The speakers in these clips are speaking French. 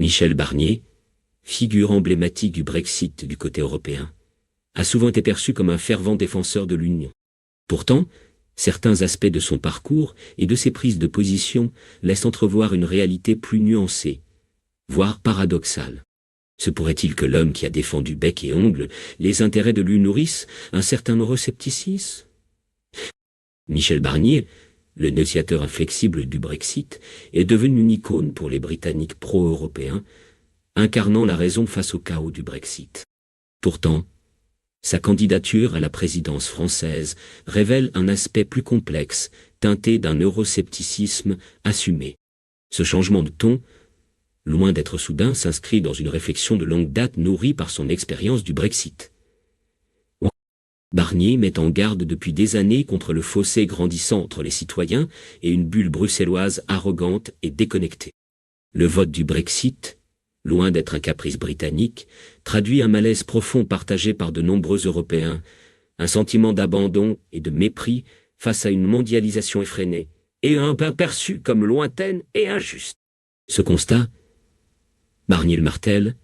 Michel Barnier, figure emblématique du Brexit du côté européen, a souvent été perçu comme un fervent défenseur de l'Union. Pourtant, certains aspects de son parcours et de ses prises de position laissent entrevoir une réalité plus nuancée, voire paradoxale. Se pourrait-il que l'homme qui a défendu bec et ongles les intérêts de l'Union nourrisse un certain euroscepticisme? Michel Barnier, le négociateur inflexible du Brexit, est devenu une icône pour les Britanniques pro-européens, incarnant la raison face au chaos du Brexit. Pourtant, sa candidature à la présidence française révèle un aspect plus complexe, teinté d'un euroscepticisme assumé. Ce changement de ton, loin d'être soudain, s'inscrit dans une réflexion de longue date nourrie par son expérience du Brexit. Barnier met en garde depuis des années contre le fossé grandissant entre les citoyens et une bulle bruxelloise arrogante et déconnectée. Le vote du Brexit, loin d'être un caprice britannique, traduit un malaise profond partagé par de nombreux Européens, un sentiment d'abandon et de mépris face à une mondialisation effrénée, et un pain perçu comme lointaine et injuste. Ce constat, Barnier le martèle,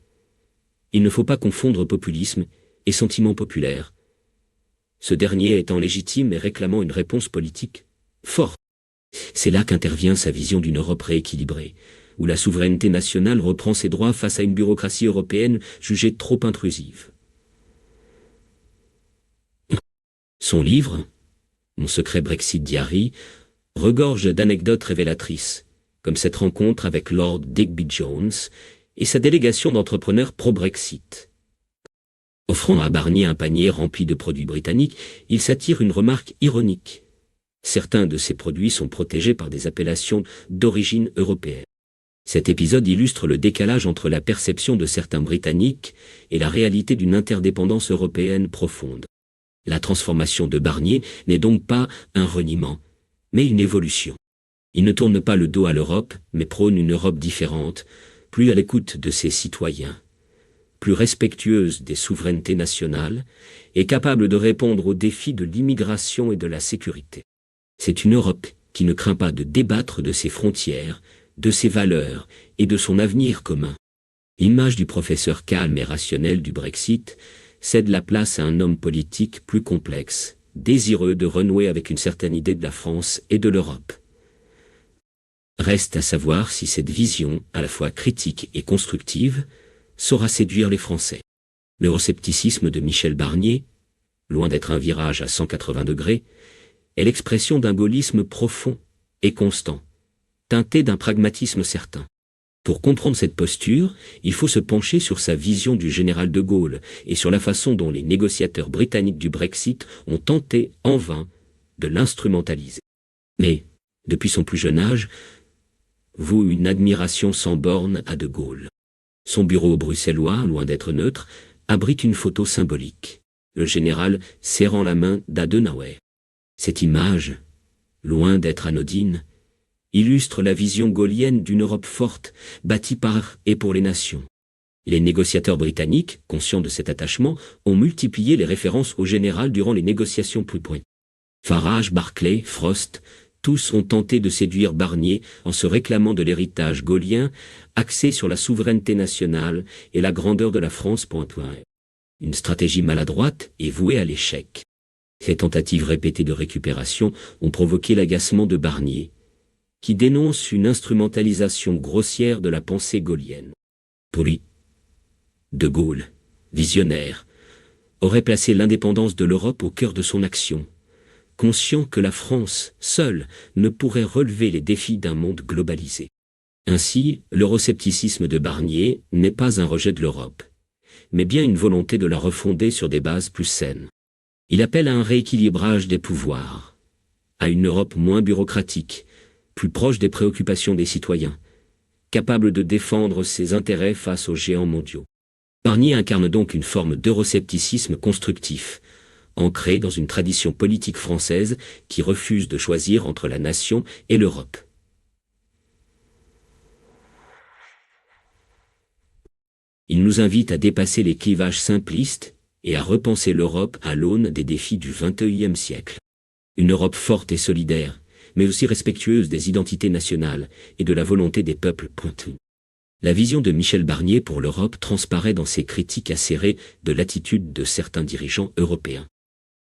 il ne faut pas confondre populisme et sentiment populaire, ce dernier étant légitime et réclamant une réponse politique forte. C'est là qu'intervient sa vision d'une Europe rééquilibrée, où la souveraineté nationale reprend ses droits face à une bureaucratie européenne jugée trop intrusive. Son livre, Mon secret Brexit Diary, regorge d'anecdotes révélatrices, comme cette rencontre avec Lord Digby Jones et sa délégation d'entrepreneurs pro-Brexit. Offrant à Barnier un panier rempli de produits britanniques, il s'attire une remarque ironique. Certains de ces produits sont protégés par des appellations d'origine européenne. Cet épisode illustre le décalage entre la perception de certains Britanniques et la réalité d'une interdépendance européenne profonde. La transformation de Barnier n'est donc pas un reniement, mais une évolution. Il ne tourne pas le dos à l'Europe, mais prône une Europe différente, plus à l'écoute de ses citoyens, plus respectueuse des souverainetés nationales et capable de répondre aux défis de l'immigration et de la sécurité. C'est une Europe qui ne craint pas de débattre de ses frontières, de ses valeurs et de son avenir commun. L'image du professeur calme et rationnel du Brexit cède la place à un homme politique plus complexe, désireux de renouer avec une certaine idée de la France et de l'Europe. Reste à savoir si cette vision, à la fois critique et constructive, saura séduire les Français. L'euroscepticisme de Michel Barnier, loin d'être un virage à 180 degrés, est l'expression d'un gaullisme profond et constant, teinté d'un pragmatisme certain. Pour comprendre cette posture, il faut se pencher sur sa vision du général de Gaulle et sur la façon dont les négociateurs britanniques du Brexit ont tenté, en vain, de l'instrumentaliser. Mais, depuis son plus jeune âge, voue une admiration sans borne à de Gaulle. Son bureau bruxellois, loin d'être neutre, abrite une photo symbolique, le général serrant la main d'Adenauer. Cette image, loin d'être anodine, illustre la vision gaullienne d'une Europe forte, bâtie par et pour les nations. Les négociateurs britanniques, conscients de cet attachement, ont multiplié les références au général durant les négociations plus pointues. Farage, Barclay, Frost, tous ont tenté de séduire Barnier en se réclamant de l'héritage gaullien axé sur la souveraineté nationale et la grandeur de la France. Une stratégie maladroite et vouée à l'échec. Ces tentatives répétées de récupération ont provoqué l'agacement de Barnier, qui dénonce une instrumentalisation grossière de la pensée gaullienne. Pour lui, de Gaulle, visionnaire, aurait placé l'indépendance de l'Europe au cœur de son action, conscient que la France, seule, ne pourrait relever les défis d'un monde globalisé. Ainsi, l'euroscepticisme de Barnier n'est pas un rejet de l'Europe, mais bien une volonté de la refonder sur des bases plus saines. Il appelle à un rééquilibrage des pouvoirs, à une Europe moins bureaucratique, plus proche des préoccupations des citoyens, capable de défendre ses intérêts face aux géants mondiaux. Barnier incarne donc une forme d'euroscepticisme constructif, ancré dans une tradition politique française qui refuse de choisir entre la nation et l'Europe. Il nous invite à dépasser les clivages simplistes et à repenser l'Europe à l'aune des défis du XXIe siècle. Une Europe forte et solidaire, mais aussi respectueuse des identités nationales et de la volonté des peuples. La vision de Michel Barnier pour l'Europe transparaît dans ses critiques acérées de l'attitude de certains dirigeants européens.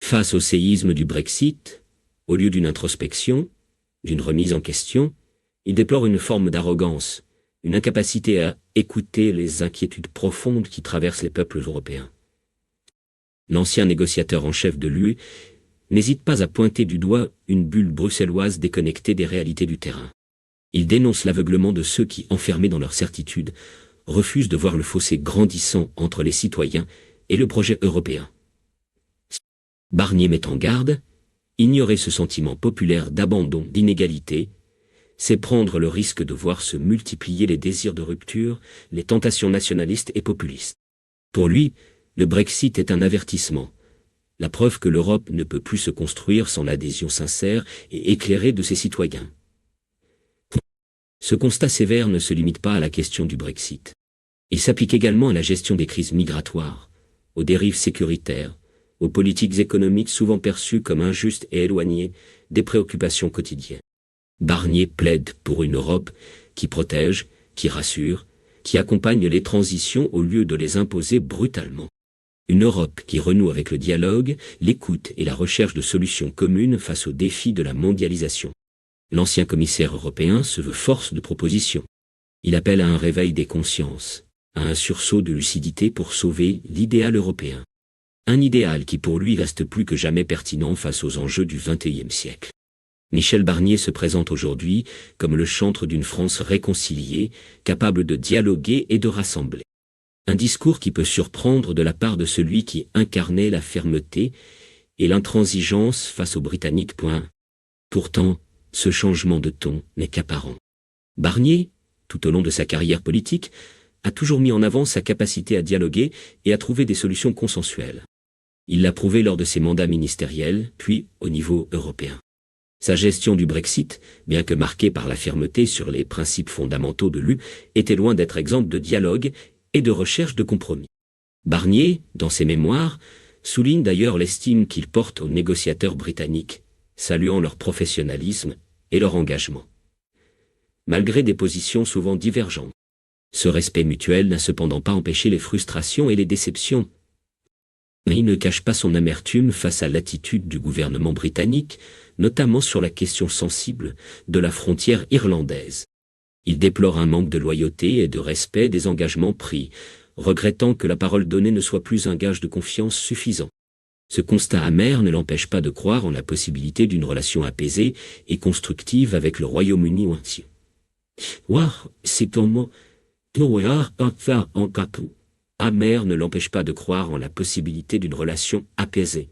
Face au séisme du Brexit, au lieu d'une introspection, d'une remise en question, il déplore une forme d'arrogance, une incapacité à écouter les inquiétudes profondes qui traversent les peuples européens. L'ancien négociateur en chef de l'UE n'hésite pas à pointer du doigt une bulle bruxelloise déconnectée des réalités du terrain. Il dénonce l'aveuglement de ceux qui, enfermés dans leur certitude, refusent de voir le fossé grandissant entre les citoyens et le projet européen. Barnier met en garde, ignorer ce sentiment populaire d'abandon, d'inégalité, c'est prendre le risque de voir se multiplier les désirs de rupture, les tentations nationalistes et populistes. Pour lui, le Brexit est un avertissement, la preuve que l'Europe ne peut plus se construire sans l'adhésion sincère et éclairée de ses citoyens. Ce constat sévère ne se limite pas à la question du Brexit. Il s'applique également à la gestion des crises migratoires, aux dérives sécuritaires, aux politiques économiques souvent perçues comme injustes et éloignées des préoccupations quotidiennes. Barnier plaide pour une Europe qui protège, qui rassure, qui accompagne les transitions au lieu de les imposer brutalement. Une Europe qui renoue avec le dialogue, l'écoute et la recherche de solutions communes face aux défis de la mondialisation. L'ancien commissaire européen se veut force de proposition. Il appelle à un réveil des consciences, à un sursaut de lucidité pour sauver l'idéal européen. Un idéal qui pour lui reste plus que jamais pertinent face aux enjeux du XXIe siècle. Michel Barnier se présente aujourd'hui comme le chantre d'une France réconciliée, capable de dialoguer et de rassembler. Un discours qui peut surprendre de la part de celui qui incarnait la fermeté et l'intransigeance face aux Britanniques. Pourtant, ce changement de ton n'est qu'apparent. Barnier, tout au long de sa carrière politique, a toujours mis en avant sa capacité à dialoguer et à trouver des solutions consensuelles. Il l'a prouvé lors de ses mandats ministériels, puis au niveau européen. Sa gestion du Brexit, bien que marquée par la fermeté sur les principes fondamentaux de l'UE, était loin d'être exempte de dialogue et de recherche de compromis. Barnier, dans ses mémoires, souligne d'ailleurs l'estime qu'il porte aux négociateurs britanniques, saluant leur professionnalisme et leur engagement. Malgré des positions souvent divergentes, ce respect mutuel n'a cependant pas empêché les frustrations et les déceptions. Mais il ne cache pas son amertume face à l'attitude du gouvernement britannique, notamment sur la question sensible de la frontière irlandaise. Il déplore un manque de loyauté et de respect des engagements pris, regrettant que la parole donnée ne soit plus un gage de confiance suffisant. Ce constat amer ne l'empêche pas de croire en la possibilité d'une relation apaisée et constructive avec le Royaume-Uni. Amer ne l'empêche pas de croire en la possibilité d'une relation apaisée.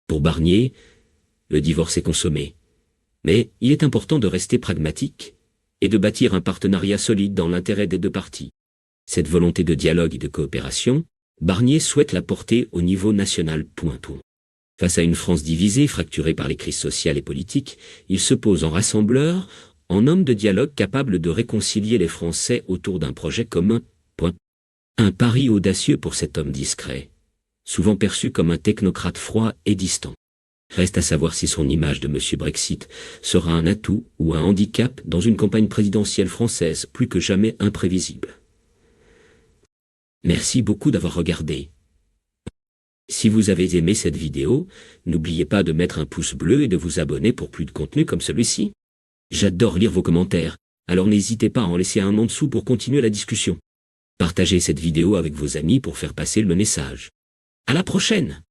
Pour Barnier, le divorce est consommé. Mais il est important de rester pragmatique et de bâtir un partenariat solide dans l'intérêt des deux parties. Cette volonté de dialogue et de coopération, Barnier souhaite la porter au niveau national. Face à une France divisée, fracturée par les crises sociales et politiques, il se pose en rassembleur, en homme de dialogue capable de réconcilier les Français autour d'un projet commun. Un pari audacieux pour cet homme discret, souvent perçu comme un technocrate froid et distant. Reste à savoir si son image de M. Brexit sera un atout ou un handicap dans une campagne présidentielle française plus que jamais imprévisible. Merci beaucoup d'avoir regardé. Si vous avez aimé cette vidéo, n'oubliez pas de mettre un pouce bleu et de vous abonner pour plus de contenu comme celui-ci. J'adore lire vos commentaires, alors n'hésitez pas à en laisser un en dessous pour continuer la discussion. Partagez cette vidéo avec vos amis pour faire passer le message. À la prochaine!